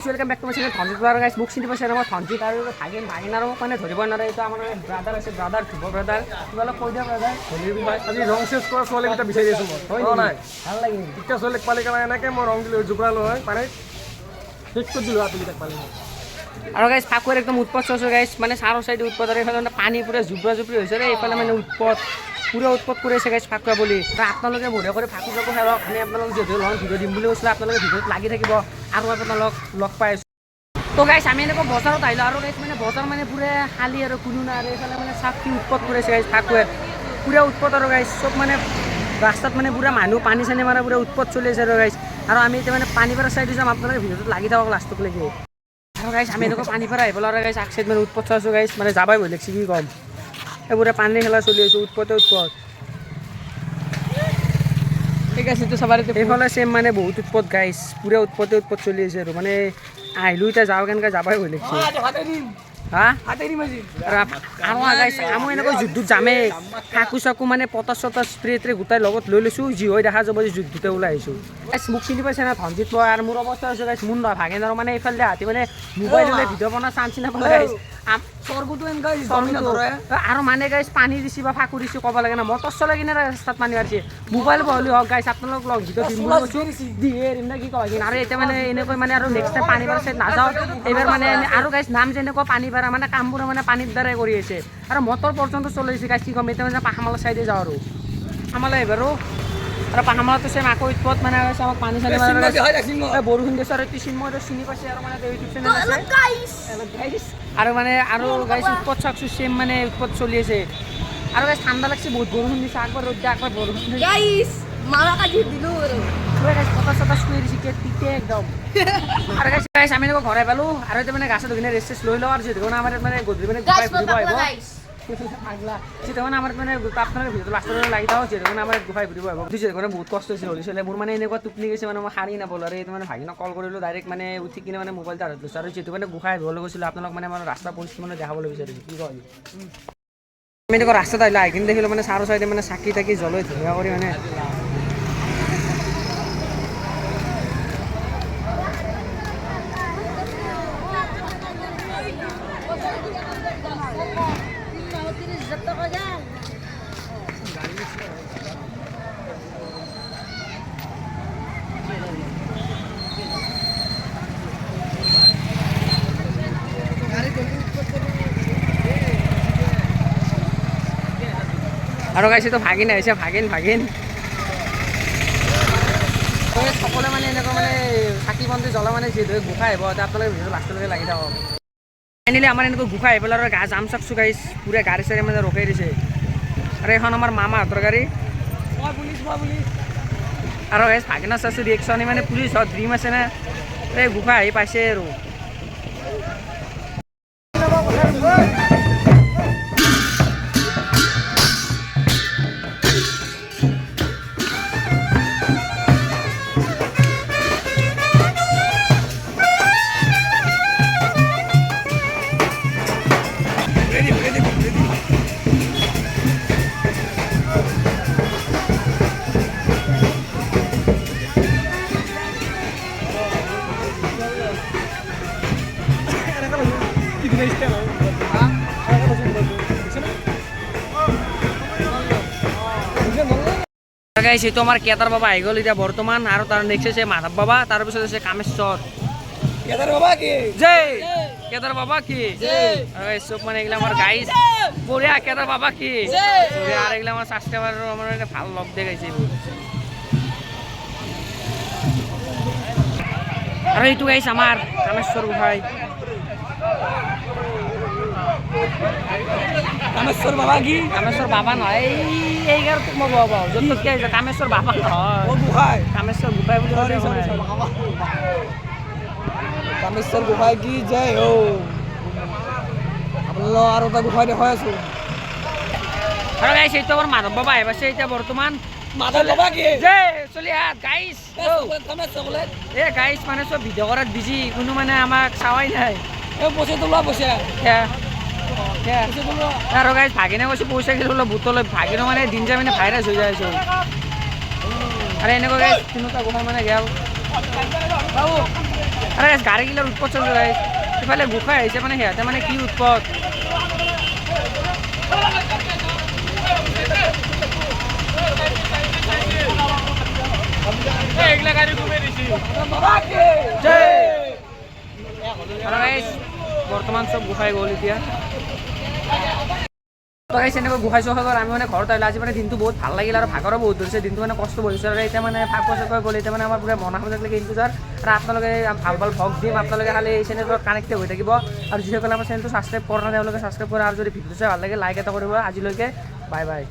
welcome back to my channel Dhanjit blogger guys बुक चिनि पाइছে মই ধনজিত আৰু ভাগিন আৰু মানে ধৰিব নোৱাৰে এইটো আমাৰ ব্ৰাদাৰ আছে ব্ৰাদাৰ ধুব ব্ৰাদাৰ তোমালোক কৈ দিয়া ব্ৰাদাৰ হলিৰ ভাই আজি ৰং চেঞ্জ কৰা ছোৱালীকেইটা বিচাৰি আছো মই হয় নাই ভাল লাগিল টিকা ছোৱালীক পালে কাৰণে এনেকে মই ৰং দিলো জুকৰালো হয় পানীত ঠিক কৰি দিলো আপিলিটাক পালে আৰু গাইস ফাকুৰ একদম উৎপত হৈছে গাইস মানে চাৰো সাইডে উৎপত আৰু এফালে পানী পুৰা জুবৰা জুবৰি হৈছে ৰে এফালে মানে উৎপত পুৰা উৎপত কৰিছে গাইস ফাকুৱা বুলি আপোনালোকে বঢ়িয়া কৰি ফাকু ফাকু হেৰক আমি আপোনালোক যেটো লং ভিডিও দিম বুলি কৈছিল আপোনালোকে ভিডিওত লাগি থাকিব আৰু আপোনালোক লগ পাই তো গাইস আমি এনেকৈ বজাৰত আহিলোঁ আৰু গাইস মানে বজাৰ মানে পুৰা খালী আৰু কোনো নাই আৰু এইফালে মানে চাফি উৎপত কৰিছে গাইস ফাকুৱে পুৰা উৎপত আৰু গাইস চব মানে ৰাস্তাত মানে পুৰা মানুহ পানী চানী মাৰা পুৰা উৎপত চলি আছে আৰু গাইস আৰু আমি এতিয়া মানে পানী পাৰা চাইডে যাম আপোনালোকে ভিডিওত লাগি থাকক লাষ্টলৈকে আৰু গাইস আমি এনেকৈ পানী পাৰা আহিবলৈ আৰু গাইস আগ চাইড মানে উৎপত চাইছোঁ গাইস মানে যাবাই ভয় লাগছে কি কম এইবোৰে পানী খেলা চলি আছে উৎপতে উৎপত ঠিক আছে তো সবাই এইফালে সেম মানে বহুত উৎপত গাইস পুৰা উৎপতে উৎপত চলি আছে আৰু মানে আহিলোঁ এতিয়া যাওঁ কেনেকৈ যাবাই ভয় লাগছে হা আৰু গাইছ আমি এনেকৈ যুদ্ধত যামেই ফাকু চাকু মানে পটাছ চটাছ স্প্ৰে ত্ৰে গোটাই লগত লৈ লৈছোঁ যি হৈ দেখা যাব যে যুদ্ধতে ওলাই আহিছোঁ গাইছ মোক চিনি পাইছে না ধনজিত মই আৰু মোৰ অৱস্থা হৈছে গাইছ মোৰ নহয় ভাগেন আৰু মানে এইফালে হাতী মানে মোবাইল লৈ ভিডিঅ' বনোৱা চান্স নাপালে গাইছ আৰু মানে গাইছ পানী দিছে বা ফাকু দিছে ক'ব লাগে না মই টৰ্চ চলাই কিনে ৰাস্তাত পানী মাৰিছে মোবাইল বহলি হওক গাইছ আপোনালোক লগ ভিডিঅ' দিম বুলি কৈছোঁ দিয়ে এৰিম নে কি কয় আৰু এতিয়া মানে এনেকৈ মানে আৰু নেক্সট টাইম পানী পাৰা চাইড নাযাওঁ এইবাৰ মানে আৰু গাইছ নাম যেনেকুৱা পানী পাৰা মানে কামবোৰ মানে পানীৰ দ্বাৰাই কৰি আছে আৰু মটৰ পৰ্যন্ত চলি আছে গাইছ কি ক'ম এতিয়া মানে পাহামালা চাইডে যাওঁ আৰু পাহামালা এইবাৰো আৰু পাহামালাটো চেম আকৌ উৎপত মানে আমাক পানী চানী বৰষুণ দিছে আৰু চিন্ময় চিনি পাইছে আৰু মানে ইউটিউব চেনেল আছে আৰু মানে আৰু গাইছ উৎপত চাকছোঁ চেম মানে উৎপত চলি আছে আৰু গাইছ ঠাণ্ডা লাগছে বহুত বৰষুণ দিছে একবাৰ ৰ'দ দিয়ে একবাৰ বৰষুণ একদম আৰু গাইছ আমি এনেকৈ ঘৰে পালোঁ আৰু এতিয়া মানে গাছত ধুই ৰেষ্ট চেষ্ট লৈ লওঁ আৰু যিহেতু আমাৰ মানে গধূলি মানে ঘূৰাই ফুৰিব আহিব যিহেতু মানে আমাৰ মানে আপোনালোকে ভিডিঅ'টো লাষ্টলৈ লাগি থাকক যিহেতু মানে আমাৰ ঘূৰাই ফুৰিব আহিব যিহেতু মানে বহুত কষ্ট হৈছে হলি চলে মোৰ মানে এনেকুৱা টোপনি গৈছে মানে মই সাৰি নাপালোঁ আৰু এইটো মানে ভাগিনক কল কৰিলোঁ ডাইৰেক্ট মানে উঠি কিনে মানে মোবাইলটো হাতত লৈছোঁ আৰু যিহেতু মানে ঘূৰাই আহিবলৈ গৈছিলোঁ আপোনালোক মানে আমাৰ ৰাস্তা পৰিস্থিতি মানে দেখাবলৈ বিচাৰিছোঁ কি কয় আমি এনেকুৱা ৰাস্তাত আহিলোঁ আহি কিনে দেখিলোঁ মানে চাৰো চাইডে মানে চাকি তাকি জ্বলাই ধুনীয়া কৰি মানে আৰু গাইছে তো ভাগিন আহিছে ভাগিন সকলোৱে মানে এনেকুৱা মানে চাকি বন্তি জ্বলা মানে যিহেতু গোঁসাই আহিব আপোনালোকে ভিডিঅ'টো লাষ্টলৈকে লাগি থাকক ফাইনেলি আমাৰ এনেকৈ গোঁসাই আহি পেলাই আৰু গা জাম চাকছোঁ গাইছ পুৰা গাড়ী চাড়ী মানে ৰখাই দিছে আৰু এখন আমাৰ মামাহঁতৰ গাড়ী আৰু গাইছ ভাগিনা চাইছোঁ ৰিয়েকশ্যন মানে পুলিচ হওক ড্ৰিম আছে না এই গোঁসাই আহি পাইছে আৰু গাইছে তো আমাৰ কেদাৰ বাবা আহি গ'ল এতিয়া বৰ্তমান আৰু তাৰ নেক্সট আছে মাধৱ বাবা তাৰপিছত আছে কামেশ্বৰ কেদাৰ বাবা কি চব মানে এইগিলা আমাৰ গাইছ বঢ়িয়া কেদাৰ বাবা কি আৰু এইগিলা আমাৰ ছাবস্ক্ৰাইবাৰ আমাৰ ভাল লগ দিয়ে গাইছে এইবোৰ আৰু এইটো গাইছ আমাৰ কামেশ্বৰ গোসাঁই কামেশ্বৰ বাবা কি কামেশ্বৰ বাবা নহয় এই তোক মই বাবা য'ত কি আহিছে কামেশ্বৰ বাবা নহয় কামেশ্বৰ গোসাঁই বুলি কামেশ্বৰ গোসাঁই কি যায় আপোনালোক আৰু এটা গোসাঁই দেখুৱাই আছোঁ আৰু গাইছ এইটো আমাৰ মাধৱ বাবা আহি পাইছে এতিয়া বৰ্তমান মাধৱ বাবা কি চলি হাত গাইছ গাইছ মানে চব ভিডিঅ' কৰাত বিজি কোনো মানে আমাক চাৱাই নাই পইচা তোলা পইচা আৰু গাইছ ভাগিনে কৈছে পইচা খেলিবলৈ বুটলৈ ভাগিনে মানে দিন যায় মানে ভাইৰাছ হৈ যায় আছোঁ আৰু এনেকুৱা গাইছ তিনিটা গোসাঁই মানে গেল আৰে গাড়ীগিলাৰ উৎপত চলি গাইছ ইফালে গোসাঁই আহিছে মানে সিহঁতে মানে কি উৎপত বৰ্তমান চব গোসাঁই গ'ল এতিয়া এনেকৈ গোসাঁই চোসাই গ'ল আমি মানে ঘৰত আহিলোঁ আজি মানে দিনটো বহুত ভাল লাগিল আৰু ভাগৰো বহুত ধৰিছে দিনটো মানে কষ্ট কৰিছে আৰু এতিয়া মানে ফাকুৱা চাকুৱা গ'ল এতিয়া মানে আমাৰ পুৰা মনা সজাগলৈকে ইন্তজাৰ আৰু আপোনালোকে ভাল ভাল ভ্লগ দিম আপোনালোকে খালি এই চেনেলত কানেক্টেড হৈ থাকিব আৰু যিসকলে আমাৰ চেনেলটো ছাবস্ক্ৰাইব কৰা নাই তেওঁলোকে ছাবস্ক্ৰাইব কৰা আৰু যদি ভিডিঅ' চাই ভাল লাগে লাইক এটা কৰিব আজিলৈকে বাই বাই